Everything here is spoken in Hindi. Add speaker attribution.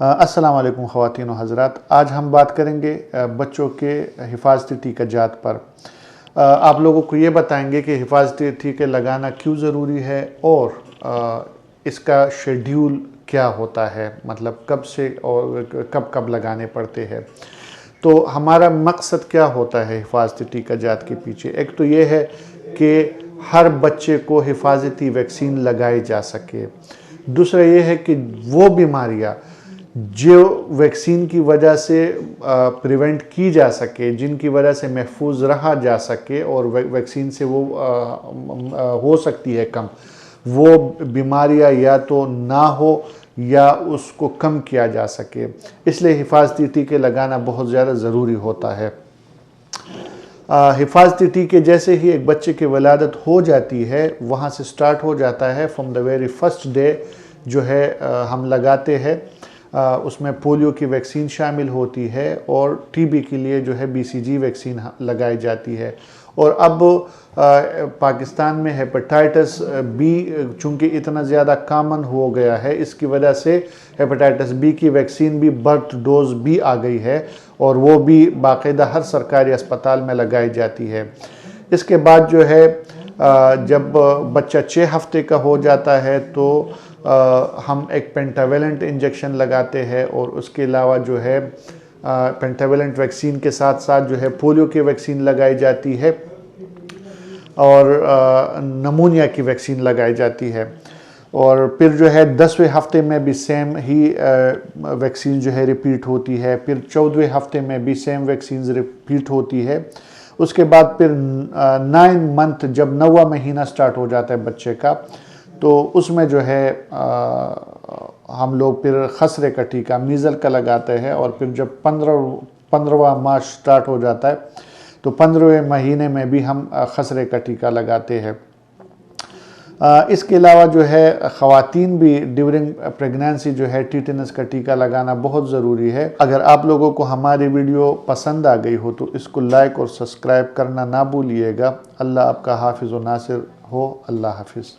Speaker 1: अस्सलाम वालेकुम ख़वातीन व हज़रात। आज हम बात करेंगे बच्चों के हिफाजती टीका जात पर। आप लोगों को ये बताएंगे कि हिफाजती टीके लगाना क्यों ज़रूरी है और इसका शेड्यूल क्या होता है, मतलब कब से और कब कब लगाने पड़ते हैं। तो हमारा मकसद क्या होता है हिफाजती टीका जात के पीछे? एक तो ये है कि हर बच्चे को हिफाजती वैक्सीन लगाई जा सके। दूसरा ये है कि वो बीमारियाँ जो वैक्सीन की वजह से प्रिवेंट की जा सके, जिनकी वजह से महफूज रहा जा सके और वैक्सीन से वो हो सकती है कम, वो बीमारियां या तो ना हो या उसको कम किया जा सके। इसलिए हिफाजती टीके लगाना बहुत ज़्यादा ज़रूरी होता है। हिफाजती टीके जैसे ही एक बच्चे की वलादत हो जाती है, वहाँ से स्टार्ट हो जाता है। From the very first day जो है हम लगाते हैं। उसमें पोलियो की वैक्सीन शामिल होती है और टीबी के लिए जो है बीसीजी वैक्सीन लगाई जाती है। और अब पाकिस्तान में हेपेटाइटिस बी चूँकि इतना ज़्यादा कॉमन हो गया है, इसकी वजह से हेपेटाइटिस बी की वैक्सीन भी बर्थ डोज भी आ गई है और वो भी बाकायदा हर सरकारी अस्पताल में लगाई जाती है। इसके बाद जो है जब बच्चा 6 हफ्ते का हो जाता है तो हम एक पेंटावेलेंट इंजेक्शन लगाते हैं और उसके अलावा जो है पेंटावेलेंट वैक्सीन के साथ साथ जो है पोलियो की वैक्सीन लगाई जाती है और नमूनिया की वैक्सीन लगाई जाती है। और फिर जो है 10वें हफ्ते में भी सेम ही वैक्सीन जो है रिपीट होती है। फिर 14वें हफ्ते में भी सेम वैक्सीन रिपीट होती है। उसके बाद फिर 9 मंथ जब 9वां महीना स्टार्ट हो जाता है बच्चे का, तो उसमें जो है हम लोग फिर खसरे का टीका मीज़ल का लगाते हैं। और फिर जब 15वां माह स्टार्ट हो जाता है तो 15वें महीने में भी हम खसरे का टीका लगाते हैं। इसके अलावा जो है ख़वातीन भी ड्यूरिंग प्रेगनेंसी जो है टीटेनस का टीका लगाना बहुत ज़रूरी है। अगर आप लोगों को हमारी वीडियो पसंद आ गई हो तो इसको लाइक और सब्सक्राइब करना ना भूलिएगा। अल्लाह आपका हाफिज़ व नासिर हो। अल्लाह हाफिज़।